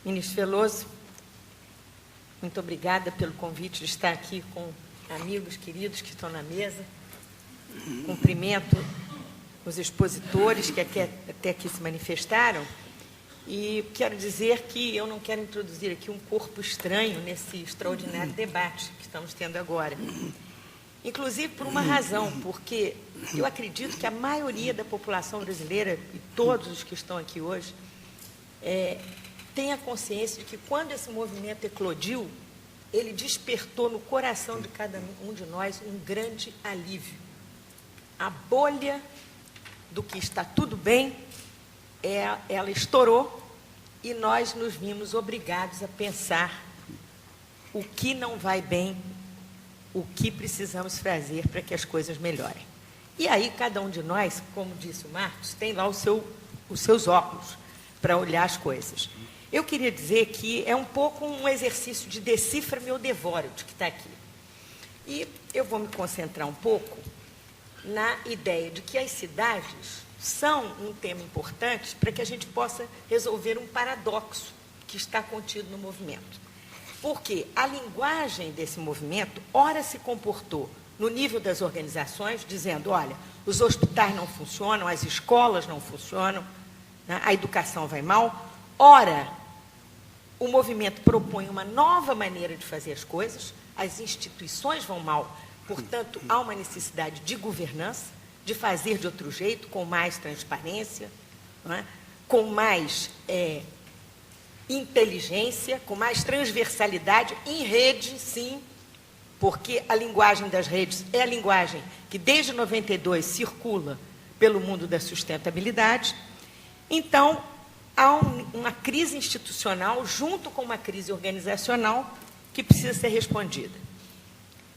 Ministro Veloso, muito obrigada pelo convite de estar aqui com amigos queridos que estão na mesa. Cumprimento os expositores que até aqui se manifestaram e quero dizer que eu não quero introduzir aqui um corpo estranho nesse extraordinário debate que estamos tendo agora. Inclusive por uma razão, porque eu acredito que a maioria da população brasileira, e todos os que estão aqui hoje, tem a consciência de que quando esse movimento eclodiu, ele despertou no coração de cada um de nós um grande alívio. A bolha do que está tudo bem, ela estourou e nós nos vimos obrigados a pensar o que não vai bem, o que precisamos fazer para que as coisas melhorem. E aí cada um de nós, como disse o Marcos, tem lá os seus óculos para olhar as coisas. Eu queria dizer que é um pouco um exercício de decifra-me ou devora-te que está aqui. E eu vou me concentrar um pouco na ideia de que as cidades são um tema importante para que a gente possa resolver um paradoxo que está contido no movimento. Porque a linguagem desse movimento, ora se comportou no nível das organizações, dizendo, olha, os hospitais não funcionam, as escolas não funcionam, né, a educação vai mal. Ora, o movimento propõe uma nova maneira de fazer as coisas, as instituições vão mal, portanto, há uma necessidade de governança, de fazer de outro jeito, com mais transparência, não é? Com mais inteligência, com mais transversalidade, em rede, sim, porque a linguagem das redes é a linguagem que, desde 92, circula pelo mundo da sustentabilidade. Então, há uma crise institucional junto com uma crise organizacional que precisa ser respondida.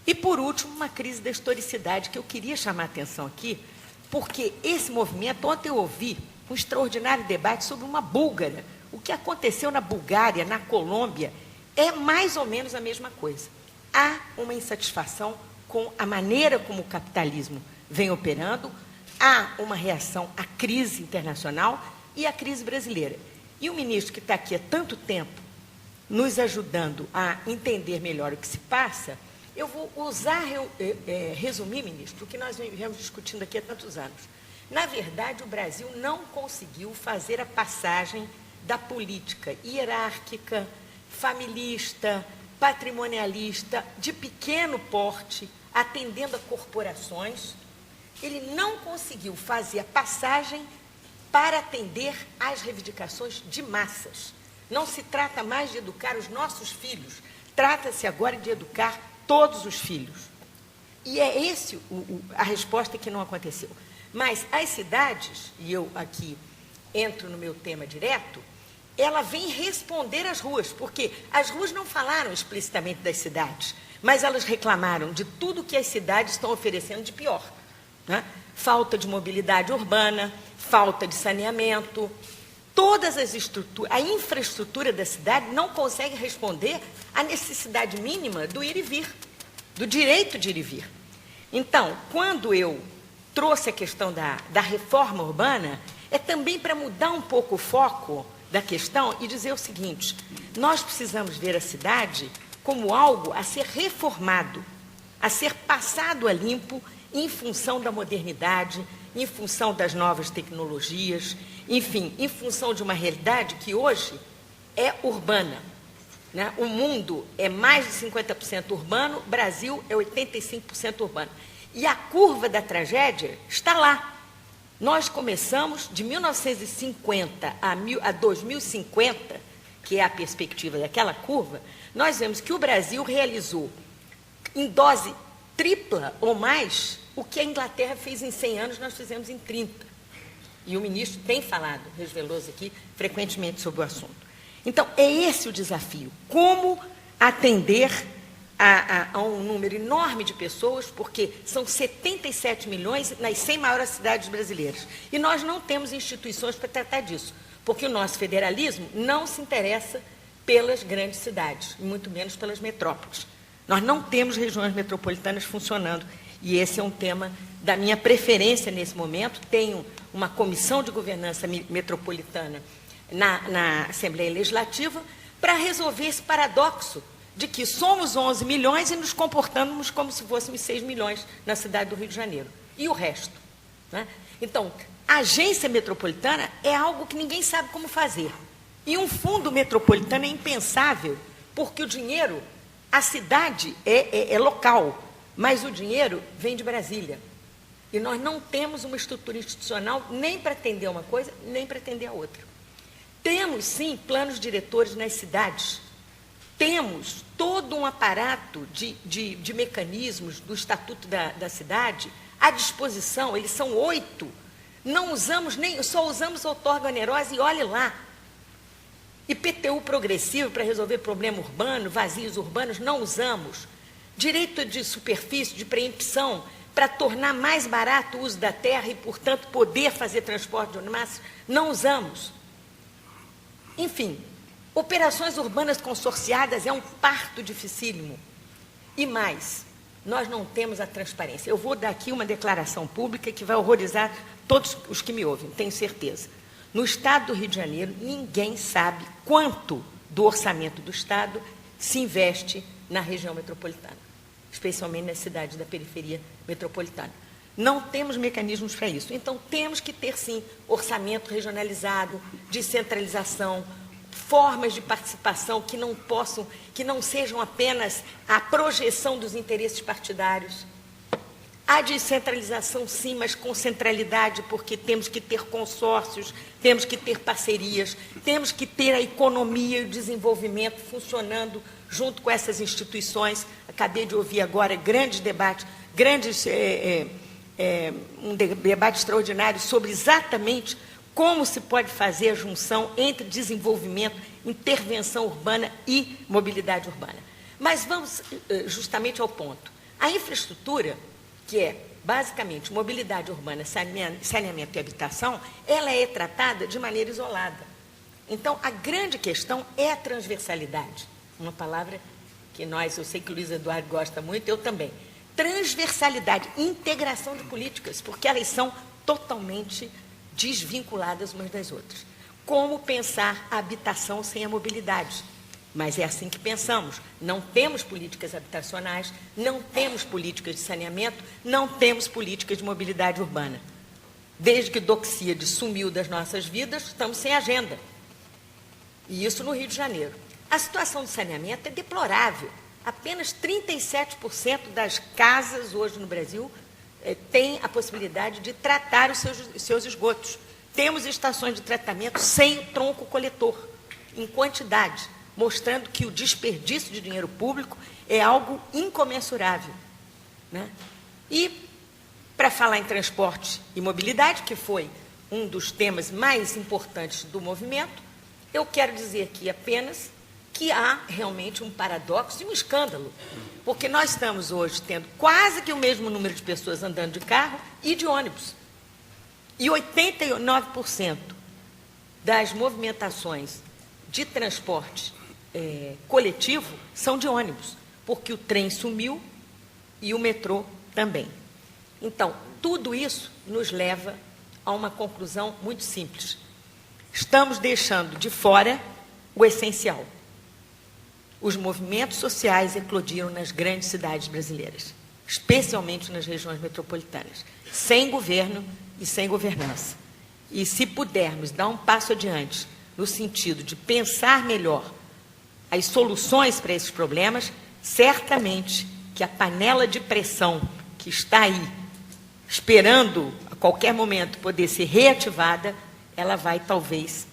E, por último, uma crise da historicidade, que eu queria chamar a atenção aqui, porque esse movimento, ontem eu ouvi um extraordinário debate sobre uma búlgara. O que aconteceu na Bulgária, na Colômbia, é mais ou menos a mesma coisa. Há uma insatisfação com a maneira como o capitalismo vem operando, há uma reação à crise internacional e à crise brasileira. E o ministro que está aqui há tanto tempo, nos ajudando a entender melhor o que se passa, eu vou resumir, ministro, o que nós viemos discutindo aqui há tantos anos. Na verdade, o Brasil não conseguiu fazer a passagem da política hierárquica, familista, patrimonialista, de pequeno porte, atendendo a corporações. Ele não conseguiu fazer a passagem para atender às reivindicações de massas. Não se trata mais de educar os nossos filhos, trata-se agora de educar todos os filhos. E é esse a resposta que não aconteceu. Mas as cidades, e eu aqui entro no meu tema direto, ela vem responder às ruas, porque as ruas não falaram explicitamente das cidades, mas elas reclamaram de tudo que as cidades estão oferecendo de pior, né? Falta de mobilidade urbana, falta de saneamento, todas as estruturas, a infraestrutura da cidade não consegue responder à necessidade mínima do ir e vir, do direito de ir e vir. Então, quando eu trouxe a questão da reforma urbana, é também para mudar um pouco o foco da questão e dizer o seguinte, nós precisamos ver a cidade como algo a ser reformado, a ser passado a limpo em função da modernidade, em função das novas tecnologias, enfim, em função de uma realidade que hoje é urbana, né? O mundo é mais de 50% urbano, o Brasil é 85% urbano. E a curva da tragédia está lá. Nós começamos de 1950 a 2050, que é a perspectiva daquela curva, nós vemos que o Brasil realizou, em dose tripla ou mais, o que a Inglaterra fez em 100 anos, nós fizemos em 30. E o ministro tem falado, Reis Veloso aqui, frequentemente sobre o assunto. Então, é esse o desafio. Como atender a um número enorme de pessoas, porque são 77 milhões nas 100 maiores cidades brasileiras. E nós não temos instituições para tratar disso, porque o nosso federalismo não se interessa pelas grandes cidades, e muito menos pelas metrópoles. Nós não temos regiões metropolitanas funcionando, e esse é um tema da minha preferência nesse momento. Tenho uma comissão de governança metropolitana na Assembleia Legislativa para resolver esse paradoxo de que somos 11 milhões e nos comportamos como se fôssemos 6 milhões na cidade do Rio de Janeiro. E o resto? Né? Então, a agência metropolitana é algo que ninguém sabe como fazer. E um fundo metropolitano é impensável, porque o dinheiro, a cidade é local, mas o dinheiro vem de Brasília. E nós não temos uma estrutura institucional nem para atender uma coisa, nem para atender a outra. Temos, sim, planos diretores nas cidades. Temos todo um aparato de mecanismos do Estatuto da Cidade à disposição, eles são 8. Não usamos nem, só usamos outorga onerosa e olhe lá. IPTU progressivo para resolver problema urbano, vazios urbanos, não usamos. Direito de superfície, de preempção, para tornar mais barato o uso da terra e, portanto, poder fazer transporte de massa, não usamos. Enfim, operações urbanas consorciadas é um parto dificílimo. E mais, nós não temos a transparência. Eu vou dar aqui uma declaração pública que vai horrorizar todos os que me ouvem, tenho certeza. No Estado do Rio de Janeiro, ninguém sabe quanto do orçamento do Estado se investe na região metropolitana, especialmente nas cidades da periferia metropolitana. Não temos mecanismos para isso. Então, temos que ter, sim, orçamento regionalizado, descentralização, formas de participação que não sejam apenas a projeção dos interesses partidários. A descentralização, sim, mas com centralidade, porque temos que ter consórcios, temos que ter parcerias, temos que ter a economia e o desenvolvimento funcionando junto com essas instituições. Acabei de ouvir agora grandes debates, um debate extraordinário sobre exatamente como se pode fazer a junção entre desenvolvimento, intervenção urbana e mobilidade urbana. Mas vamos justamente ao ponto. A infraestrutura, que é basicamente mobilidade urbana, saneamento e habitação, ela é tratada de maneira isolada. Então, a grande questão é a transversalidade, uma palavra que eu sei que o Luiz Eduardo gosta muito, eu também. Transversalidade, integração de políticas, porque elas são totalmente desvinculadas umas das outras. Como pensar a habitação sem a mobilidade? Mas é assim que pensamos. Não temos políticas habitacionais, não temos políticas de saneamento, não temos políticas de mobilidade urbana. Desde que Doxíade sumiu das nossas vidas, estamos sem agenda. E isso no Rio de Janeiro. A situação do saneamento é deplorável. Apenas 37% das casas hoje no Brasil têm a possibilidade de tratar os seus esgotos. Temos estações de tratamento sem tronco coletor, em quantidade, mostrando que o desperdício de dinheiro público é algo incomensurável. Né? E, para falar em transporte e mobilidade, que foi um dos temas mais importantes do movimento, eu quero dizer aqui apenas que há realmente um paradoxo e um escândalo, porque nós estamos hoje tendo quase que o mesmo número de pessoas andando de carro e de ônibus. E 89% das movimentações de transporte coletivo são de ônibus, porque o trem sumiu e o metrô também. Então, tudo isso nos leva a uma conclusão muito simples. Estamos deixando de fora o essencial. Os movimentos sociais eclodiram nas grandes cidades brasileiras, especialmente nas regiões metropolitanas, sem governo e sem governança. E se pudermos dar um passo adiante no sentido de pensar melhor as soluções para esses problemas, certamente que a panela de pressão que está aí, esperando a qualquer momento poder ser reativada, ela vai talvez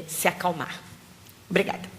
se acalmar. Obrigada.